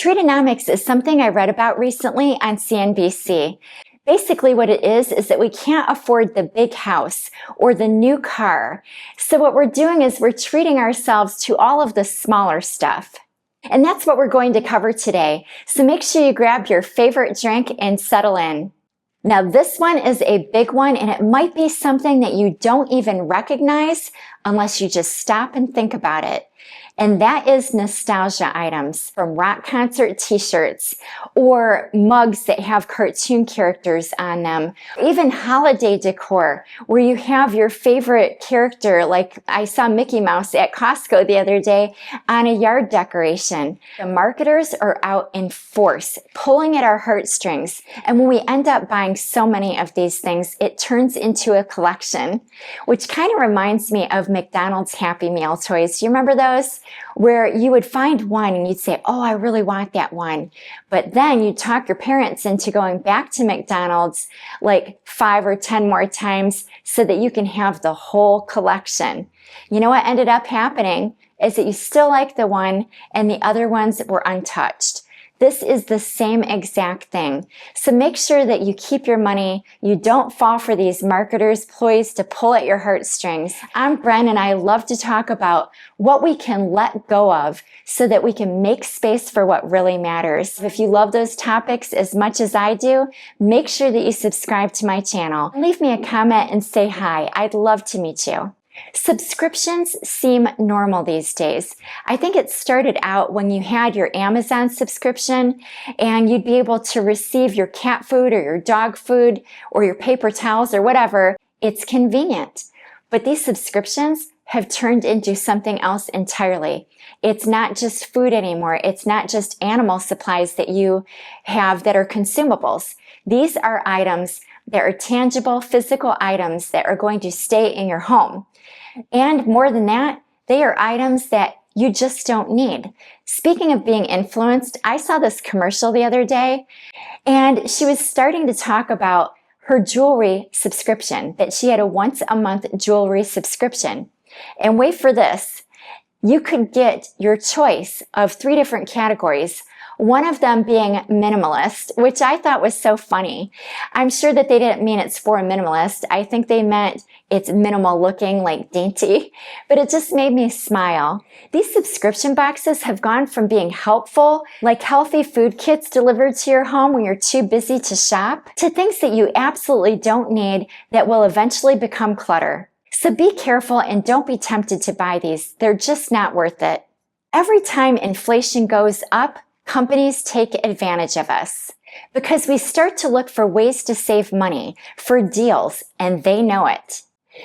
TREATONOMICS is something I read about recently on CNBC. Basically what it is that we can't afford the big house or the new car. So what we're doing is we're treating ourselves to all of the smaller stuff. And that's what we're going to cover today. So make sure you grab your favorite drink and settle in. Now this one is a big one, and it might be something that you don't even recognize unless you just stop and think about it. And that is nostalgia items, from rock concert t-shirts or mugs that have cartoon characters on them. Even holiday decor where you have your favorite character, like I saw Mickey Mouse at Costco the other day on a yard decoration. The marketers are out in force, pulling at our heartstrings. And when we end up buying so many of these things, it turns into a collection, which kind of reminds me of McDonald's Happy Meal toys. Do you remember those? Where you would find one and you'd say, oh, I really want that one. But then you'd talk your parents into going back to McDonald's like 5 or 10 more times so that you can have the whole collection. You know what ended up happening is that you still like the one and the other ones were untouched. This is the same exact thing. So make sure that you keep your money. You don't fall for these marketers' ploys to pull at your heartstrings. I'm Bren, and I love to talk about what we can let go of so that we can make space for what really matters. If you love those topics as much as I do, make sure that you subscribe to my channel. Leave me a comment and say hi. I'd love to meet you. Subscriptions seem normal these days. I think it started out when you had your Amazon subscription and you'd be able to receive your cat food or your dog food or your paper towels or whatever. It's convenient. But these subscriptions have turned into something else entirely. It's not just food anymore. It's not just animal supplies that you have that are consumables. These are items that are tangible, physical items that are going to stay in your home. And more than that, they are items that you just don't need. Speaking of being influenced, I saw this commercial the other day, and she was starting to talk about her jewelry subscription, that she had a once-a-month jewelry subscription. And wait for this, you could get your choice of 3 different categories, one of them being minimalist, which I thought was so funny. I'm sure that they didn't mean it's for a minimalist. I think they meant it's minimal looking, like dainty, but it just made me smile. These subscription boxes have gone from being helpful, like healthy food kits delivered to your home when you're too busy to shop, to things that you absolutely don't need that will eventually become clutter. So be careful and don't be tempted to buy these. They're just not worth it. Every time inflation goes up, companies take advantage of us because we start to look for ways to save money, for deals, and they know it.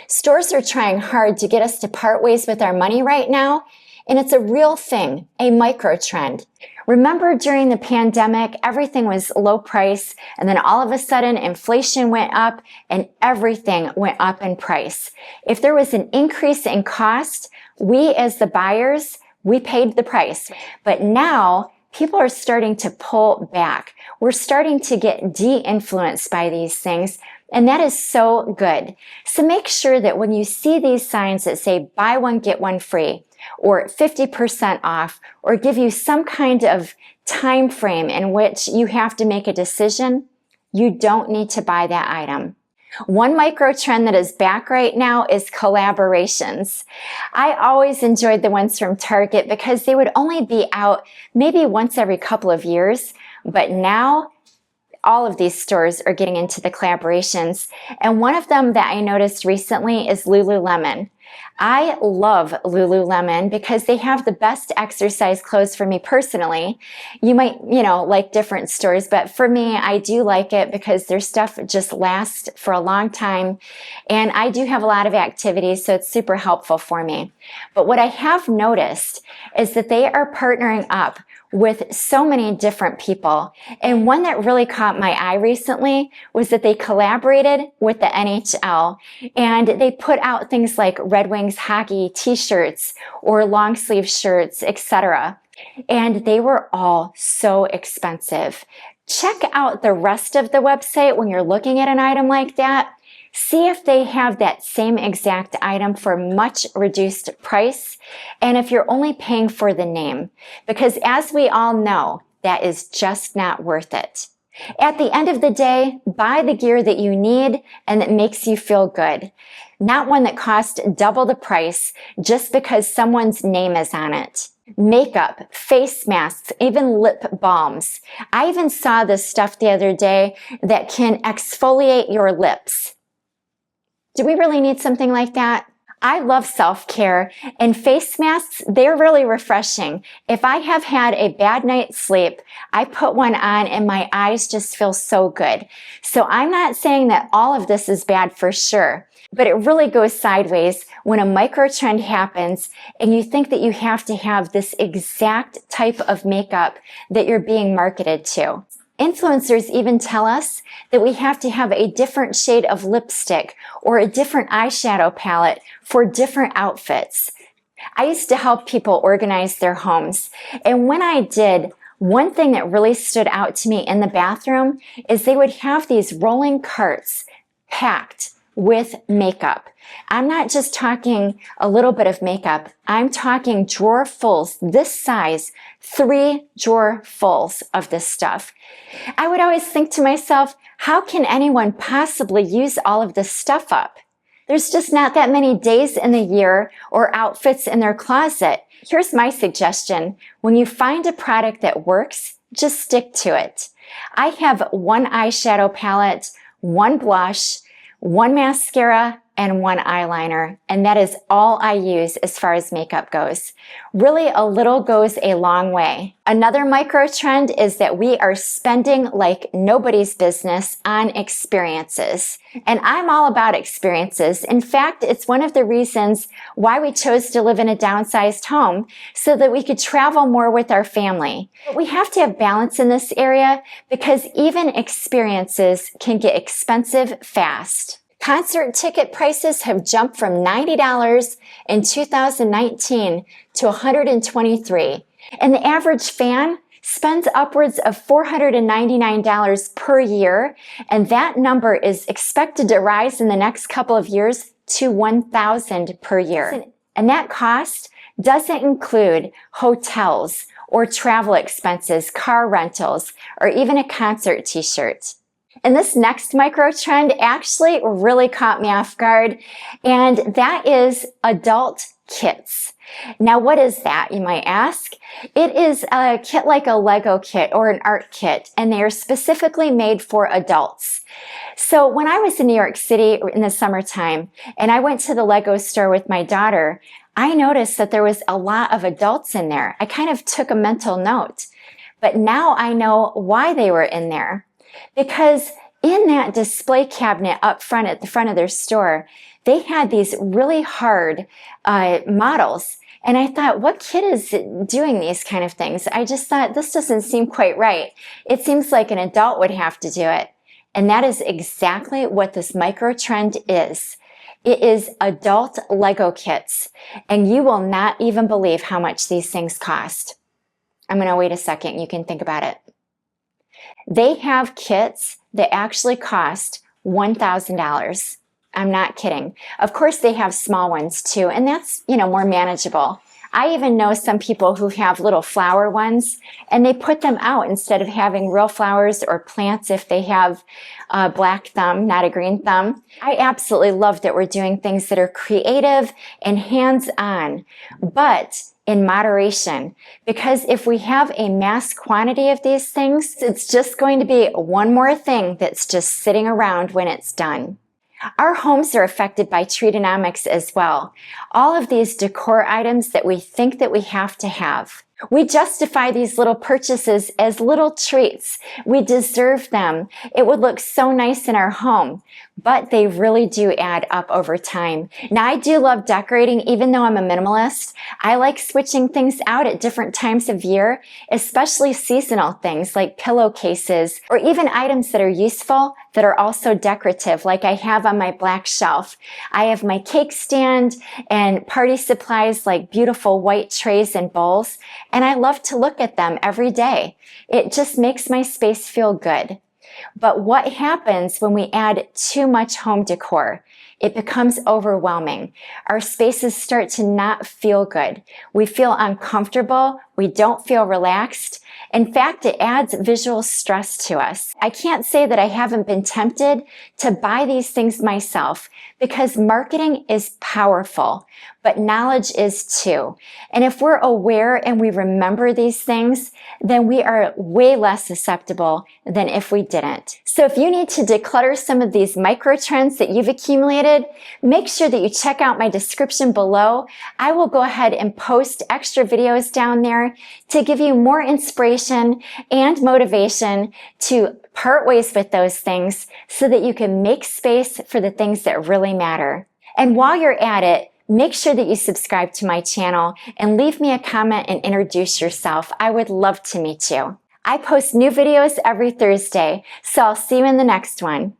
Stores are trying hard to get us to part ways with our money right now, and it's a real thing, a micro trend. Remember during the pandemic, everything was low price, and then all of a sudden inflation went up and everything went up in price. If there was an increase in cost, we as the buyers, we paid the price. But now, people are starting to pull back. We're starting to get de-influenced by these things, and that is so good. So make sure that when you see these signs that say buy one, get one free, or 50% off, or give you some kind of time frame in which you have to make a decision, you don't need to buy that item. One micro trend that is back right now is collaborations. I always enjoyed the ones from Target because they would only be out maybe once every couple of years, but now all of these stores are getting into the collaborations. And one of them that I noticed recently is Lululemon. I love Lululemon because they have the best exercise clothes for me personally. You might, like different stores, but for me, I do like it because their stuff just lasts for a long time. And I do have a lot of activities, so it's super helpful for me. But what I have noticed is that they are partnering up with so many different people. And one that really caught my eye recently was that they collaborated with the NHL and they put out things like Red Wings hockey t-shirts or long sleeve shirts, etc. And they were all so expensive. Check out the rest of the website when you're looking at an item like that. See if they have that same exact item for much reduced price, and if you're only paying for the name. Because as we all know, that is just not worth it. At the end of the day, buy the gear that you need and that makes you feel good, not one that costs double the price just because someone's name is on it. Makeup, face masks, even lip balms. I even saw this stuff the other day that can exfoliate your lips. Do we really need something like that? I love self-care, and face masks, they're really refreshing. If I have had a bad night's sleep, I put one on and my eyes just feel so good. So I'm not saying that all of this is bad for sure, but it really goes sideways when a micro trend happens and you think that you have to have this exact type of makeup that you're being marketed to. Influencers even tell us that we have to have a different shade of lipstick or a different eyeshadow palette for different outfits. I used to help people organize their homes, and when I did, one thing that really stood out to me in the bathroom is they would have these rolling carts packed with makeup. I'm not just talking a little bit of makeup. I'm talking drawer fulls this size, 3 drawer fulls of this stuff. I would always think to myself, how can anyone possibly use all of this stuff up? There's just not that many days in the year or outfits in their closet. Here's my suggestion. When you find a product that works, just stick to it. I have 1 eyeshadow palette, 1 blush, 1 mascara, and 1 eyeliner, and that is all I use as far as makeup goes. Really, a little goes a long way. Another micro trend is that we are spending like nobody's business on experiences. And I'm all about experiences. In fact, it's one of the reasons why we chose to live in a downsized home, so that we could travel more with our family. But we have to have balance in this area because even experiences can get expensive fast. Concert ticket prices have jumped from $90 in 2019 to $123. And the average fan spends upwards of $499 per year, and that number is expected to rise in the next couple of years to $1,000 per year. And that cost doesn't include hotels or travel expenses, car rentals, or even a concert t-shirt. And this next micro trend actually really caught me off guard, and that is adult kits. Now, what is that, you might ask? It is a kit like a Lego kit or an art kit, and they are specifically made for adults. So when I was in New York City in the summertime, and I went to the Lego store with my daughter, I noticed that there was a lot of adults in there. I kind of took a mental note, but now I know why they were in there. Because in that display cabinet up front at the front of their store, they had these really hard models. And I thought, what kid is doing these kind of things? I just thought, this doesn't seem quite right. It seems like an adult would have to do it. And that is exactly what this micro trend is. It is adult Lego kits. And you will not even believe how much these things cost. I'm going to wait a second. You can think about it. They have kits that actually cost $1,000. I'm not kidding. Of course, they have small ones too, and that's, more manageable. I even know some people who have little flower ones, and they put them out instead of having real flowers or plants if they have a black thumb, not a green thumb. I absolutely love that we're doing things that are creative and hands-on, but in moderation, because if we have a mass quantity of these things, it's just going to be one more thing that's just sitting around when it's done. Our homes are affected by TREATONOMICS as well. All of these decor items that we think that we have to have. We justify these little purchases as little treats. We deserve them. It would look so nice in our home, but they really do add up over time. Now, I do love decorating, even though I'm a minimalist. I like switching things out at different times of year, especially seasonal things like pillowcases or even items that are useful that are also decorative, like I have on my black shelf. I have my cake stand and party supplies like beautiful white trays and bowls, and I love to look at them every day. It just makes my space feel good. But what happens when we add too much home decor? it becomes overwhelming. Our spaces start to not feel good. We feel uncomfortable. We don't feel relaxed. In fact, it adds visual stress to us. I can't say that I haven't been tempted to buy these things myself because marketing is powerful, but knowledge is too. And if we're aware and we remember these things, then we are way less susceptible than if we didn't. So if you need to declutter some of these micro trends that you've accumulated, make sure that you check out my description below. I will go ahead and post extra videos down there to give you more inspiration and motivation to part ways with those things so that you can make space for the things that really matter. And while you're at it, make sure that you subscribe to my channel and leave me a comment and introduce yourself. I would love to meet you. I post new videos every Thursday, so I'll see you in the next one.